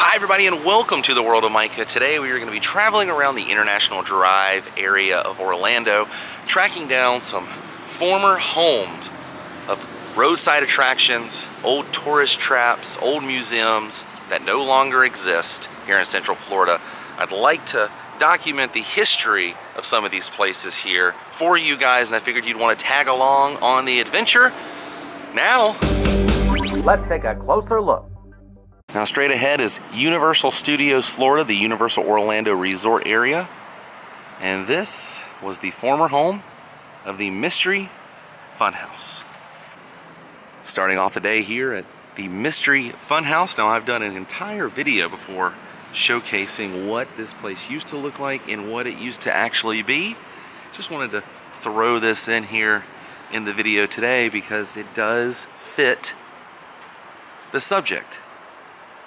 Hi everybody and welcome to the world of Micah. Today we are going to be traveling around the International Drive area of Orlando, tracking down some former homes of roadside attractions, old tourist traps, old museums that no longer exist here in Central Florida. I'd like to document the history of some of these places here for you guys, and I figured you'd want to tag along on the adventure. Now, let's take a closer look. Now straight ahead is Universal Studios Florida, the Universal Orlando Resort area. And this was the former home of the Mystery Funhouse. Starting off the day here at the Mystery Funhouse. Now I've done an entire video before showcasing what this place used to look like and what it used to actually be. Just wanted to throw this in here in the video today because it does fit the subject.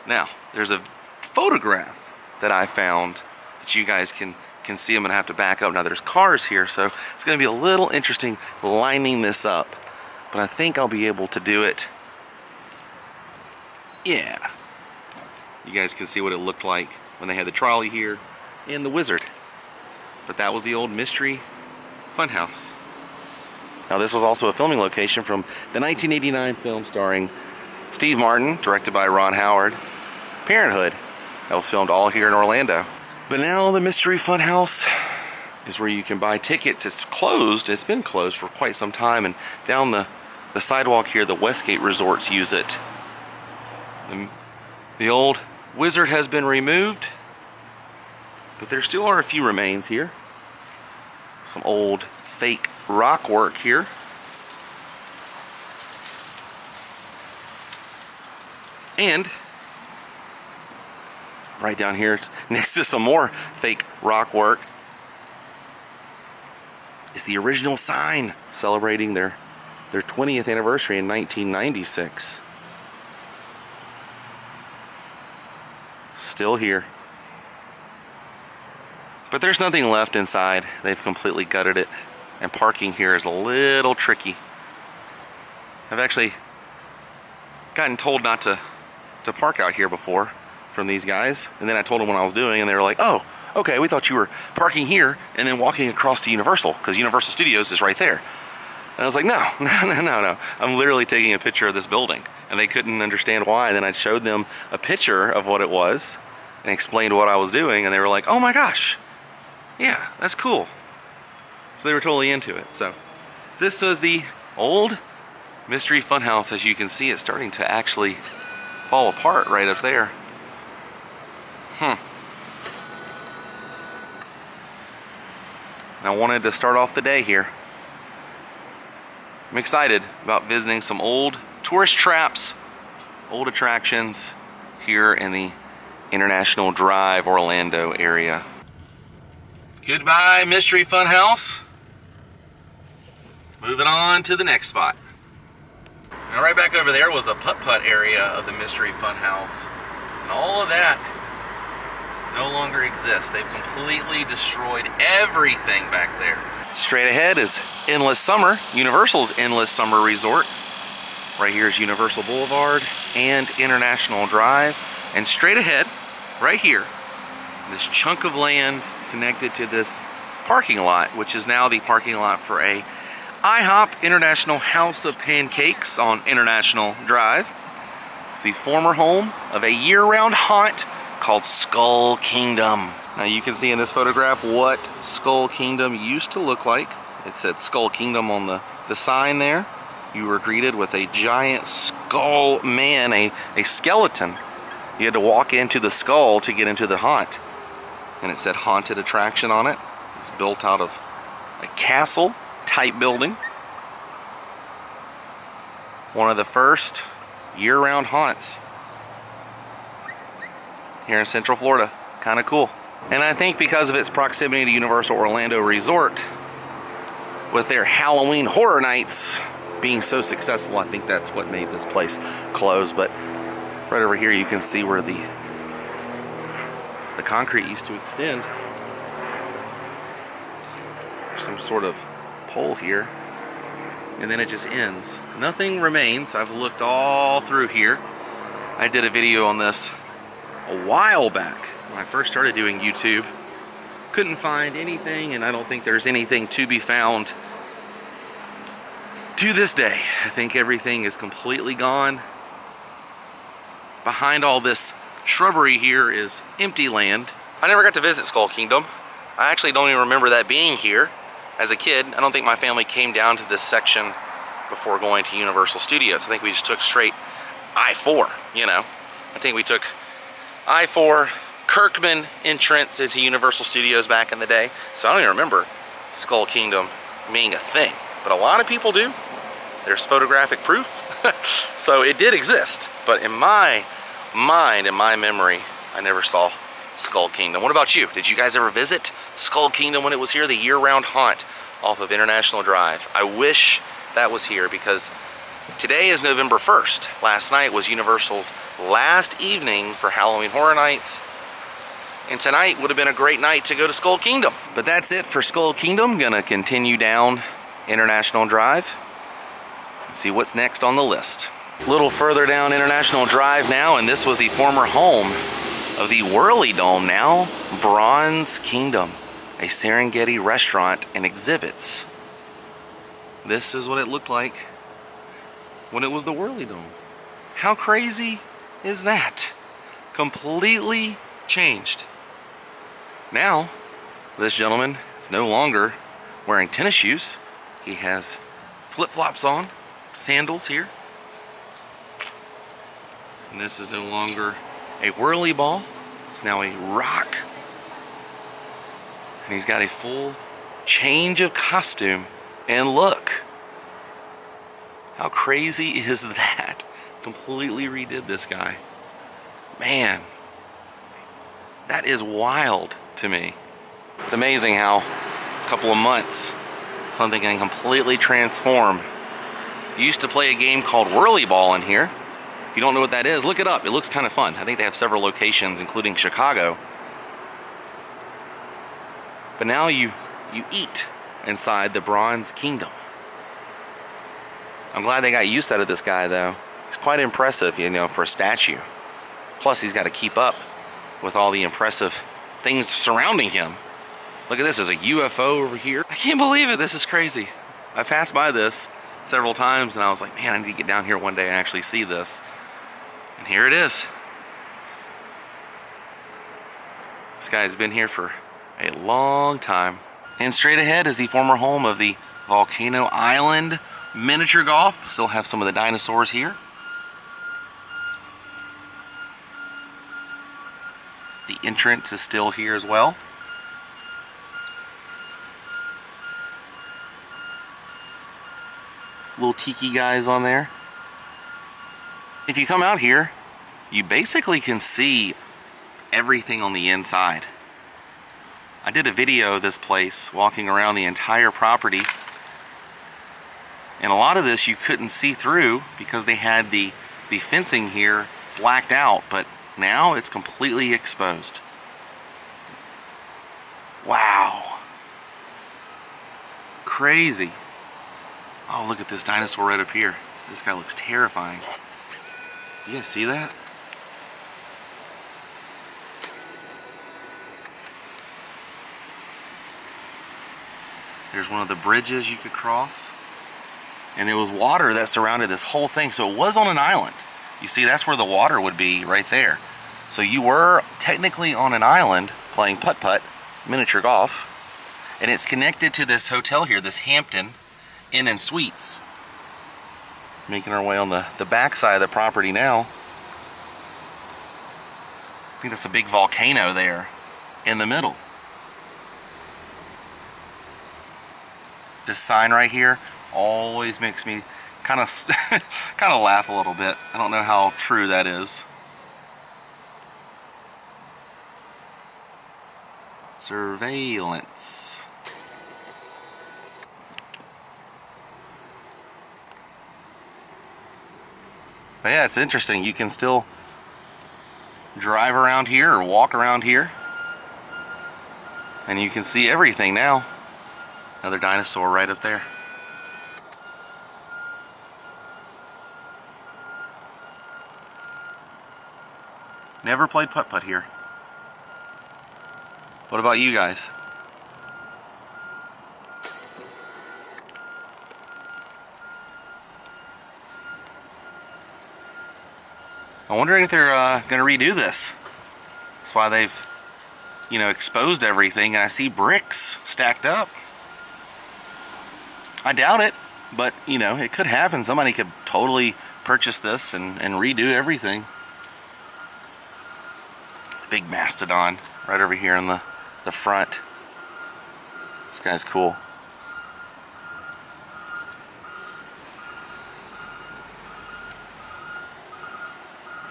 Now, there's a photograph that I found that you guys can see. I'm gonna have to back up. Now there's cars here, so it's gonna be a little interesting lining this up, but I think I'll be able to do it. Yeah. You guys can see what it looked like when they had the trolley here and the wizard. But that was the old Mystery Funhouse. Now this was also a filming location from the 1989 film starring Steve Martin, directed by Ron Howard, Parenthood. That was filmed all here in Orlando. But now the Mystery Funhouse is where you can buy tickets. It's closed. It's been closed for quite some time, and down the sidewalk here, the Westgate Resorts use it. The old wizard has been removed, but there still are a few remains here. Some old fake rock work here. And right down here next to some more fake rock work is the original sign celebrating their 20th anniversary in 1996. Still here. But there's nothing left inside. They've completely gutted it, and parking here is a little tricky. I've actually gotten told not to park out here before from these guys, and then I told them what I was doing, and they were like, oh, okay, we thought you were parking here and then walking across to Universal, because Universal Studios is right there. And I was like, no, I'm literally taking a picture of this building. And they couldn't understand why. And then I showed them a picture of what it was and explained what I was doing, and they were like, oh my gosh, yeah, that's cool. So they were totally into it. So this was the old Mystery Funhouse. As you can see, it's starting to actually fall apart right up there. And I wanted to start off the day here. I'm excited about visiting some old tourist traps, old attractions here in the International Drive Orlando area. Goodbye, Mystery Funhouse. Moving on to the next spot. Now right back over there was the putt-putt area of the Mystery Funhouse. And all of that no longer exists. They've completely destroyed everything back there. Straight ahead is Endless Summer, Universal's Endless Summer Resort. Right here is Universal Boulevard and International Drive. And straight ahead, right here, this chunk of land connected to this parking lot, which is now the parking lot for a IHOP International House of Pancakes on International Drive. It's the former home of a year-round haunt called Skull Kingdom. Now you can see in this photograph what Skull Kingdom used to look like. It said Skull Kingdom on the sign there. You were greeted with a giant skull man, a skeleton. You had to walk into the skull to get into the haunt. And it said haunted attraction on it. It's built out of a castle type building. One of the first year-round haunts here in Central Florida. Kind of cool. And I think because of its proximity to Universal Orlando Resort, with their Halloween Horror Nights being so successful, I think that's what made this place close. But right over here you can see where the concrete used to extend. There's some sort of pole here, and then it just ends. Nothing remains. I've looked all through here. I did a video on this a while back when I first started doing YouTube. Couldn't find anything, and I don't think there's anything to be found to this day. I think everything is completely gone. Behind all this shrubbery here is empty land. I never got to visit Skull Kingdom. I actually don't even remember that being here as a kid. I don't think my family came down to this section before going to Universal Studios. I think we just took straight I-4, you know. I think we took I-4, Kirkman entrance into Universal Studios back in the day. So I don't even remember Skull Kingdom being a thing, but a lot of people do. There's photographic proof. So it did exist, but in my mind, in my memory, I never saw Skull Kingdom. What about you? Did you guys ever visit Skull Kingdom when it was here? The year-round haunt off of International Drive. I wish that was here because today is November 1st. Last night was Universal's last evening for Halloween Horror Nights. And tonight would have been a great night to go to Skull Kingdom. But that's it for Skull Kingdom. Gonna continue down International Drive and see what's next on the list. A little further down International Drive now, and this was the former home of the Whirly Dome, now Bronze Kingdom, a Serengeti restaurant and exhibits. This is what it looked like when it was the Whirly Dome. How crazy is that? Completely changed. Now, this gentleman is no longer wearing tennis shoes. He has flip-flops on, sandals here. And this is no longer a whirly ball. It's now a rock. And he's got a full change of costume and look. How crazy is that? Completely redid this guy. Man, that is wild to me. It's amazing how a couple of months something can completely transform. You used to play a game called Whirly Ball in here. If you don't know what that is, look it up. It looks kind of fun. I think they have several locations, including Chicago. But now you eat inside the Bronze Kingdom. I'm glad they got use out of this guy, though. He's quite impressive, you know, for a statue. Plus, he's got to keep up with all the impressive things surrounding him. Look at this, there's a UFO over here. I can't believe it, this is crazy. I passed by this several times and I was like, man, I need to get down here one day and actually see this. And here it is. This guy's been here for a long time. And straight ahead is the former home of the Volcano Island miniature golf. Still have some of the dinosaurs here. The entrance is still here as well. Little tiki guys on there. If you come out here, you basically can see everything on the inside. I did a video of this place, walking around the entire property. And a lot of this you couldn't see through because they had the fencing here blacked out, but now it's completely exposed. Wow. Crazy. Oh, look at this dinosaur right up here. This guy looks terrifying. You guys see that? There's one of the bridges you could cross. And there was water that surrounded this whole thing, so it was on an island. You see, that's where the water would be, right there. So you were technically on an island playing putt-putt, miniature golf, and it's connected to this hotel here, this Hampton Inn and Suites. Making our way on the back side of the property now. I think that's a big volcano there in the middle. This sign right here always makes me kind of laugh a little bit. I don't know how true that is. Surveillance. But yeah, it's interesting. You can still drive around here or walk around here, and you can see everything now. Another dinosaur right up there. Never played putt-putt here. What about you guys? I'm wondering if they're going to redo this. That's why they've, you know, exposed everything, and I see bricks stacked up. I doubt it, but, you know, it could happen. Somebody could totally purchase this and redo everything. The big mastodon right over here in the front. This guy's cool.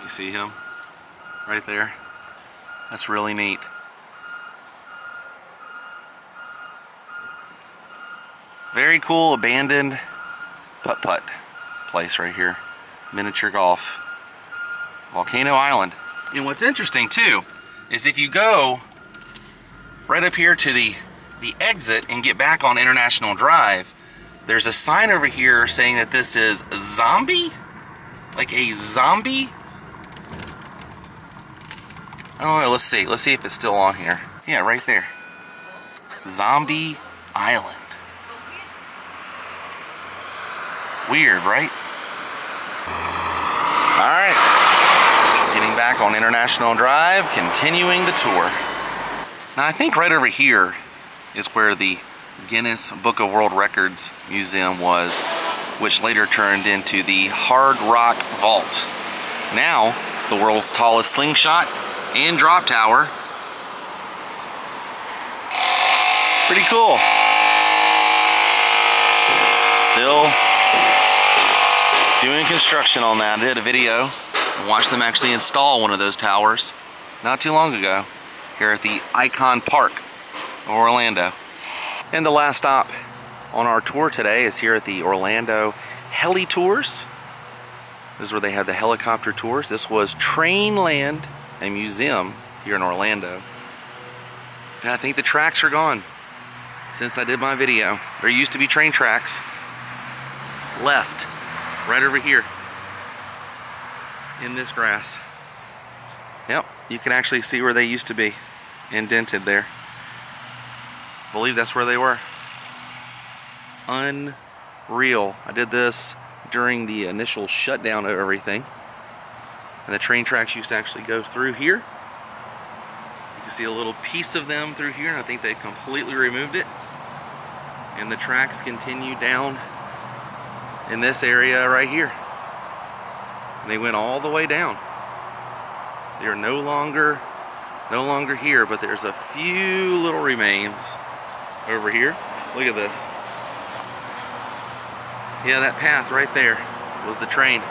You see him right there? That's really neat. Very cool abandoned putt-putt place right here. Miniature golf. Volcano Island. And what's interesting too is if you go right up here to the exit and get back on International Drive, there's a sign over here saying that this is zombie? Like a zombie? I don't know, let's see. Let's see if it's still on here. Yeah, right there. Zombie Island. Weird, right? Alright. Getting back on International Drive, continuing the tour. Now I think right over here is where the Guinness Book of World Records Museum was, which later turned into the Hard Rock Vault. Now, it's the world's tallest slingshot and drop tower. Pretty cool. Still doing construction on that. I did a video and watched them actually install one of those towers not too long ago here at the Icon Park of Orlando. And the last stop on our tour today is here at the Orlando Heli Tours. This is where they had the helicopter tours. This was Trainland, a museum here in Orlando. And I think the tracks are gone since I did my video. There used to be train tracks left right over here in this grass. Yep, you can actually see where they used to be, indented there. I believe that's where they were. Unreal. I did this during the initial shutdown of everything. And the train tracks used to actually go through here. You can see a little piece of them through here, and I think they completely removed it. And the tracks continue down in this area right here. And they went all the way down. They are no longer here, but there's a few little remains over here. Look at this. Yeah, that path right there was the train.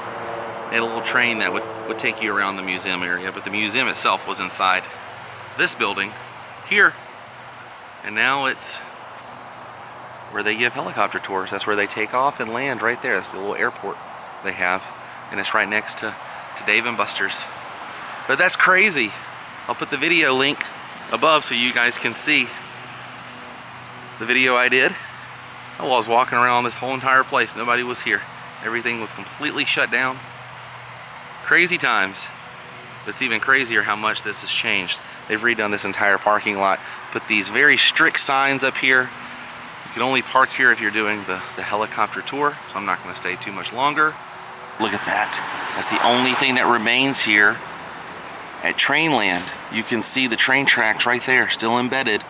They had a little train that would take you around the museum area, but the museum itself was inside this building here. And now it's where they give helicopter tours. That's where they take off and land right there. That's the little airport they have. And it's right next to Dave & Buster's. But that's crazy. I'll put the video link above so you guys can see the video I did. I was walking around this whole entire place. Nobody was here. Everything was completely shut down. Crazy times. But it's even crazier how much this has changed. They've redone this entire parking lot. Put these very strict signs up here. You can only park here if you're doing the helicopter tour. So I'm not going to stay too much longer. Look at that. That's the only thing that remains here at Trainland. You can see the train tracks right there, still embedded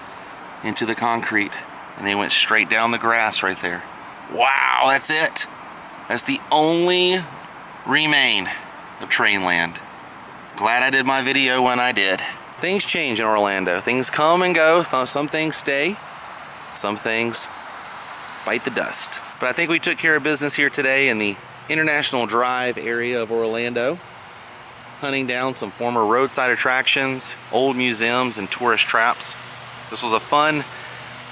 into the concrete. And they went straight down the grass right there. Wow, that's it. That's the only remain of Trainland. Glad I did my video when I did. Things change in Orlando. Things come and go. Some things stay. Some things bite the dust. But I think we took care of business here today in the International Drive area of Orlando. Hunting down some former roadside attractions, old museums, and tourist traps. This was a fun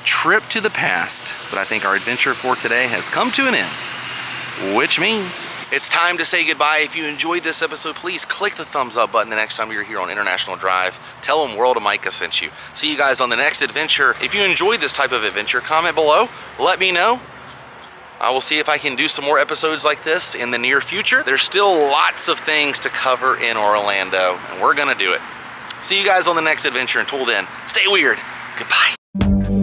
trip to the past, but I think our adventure for today has come to an end, which means it's time to say goodbye. If you enjoyed this episode, please click the thumbs up button the next time you're here on International Drive. Tell them World of Micah sent you. See you guys on the next adventure. If you enjoyed this type of adventure, comment below, let me know. I will see if I can do some more episodes like this in the near future. There's still lots of things to cover in Orlando, and we're gonna do it. See you guys on the next adventure. Until then, stay weird. Goodbye.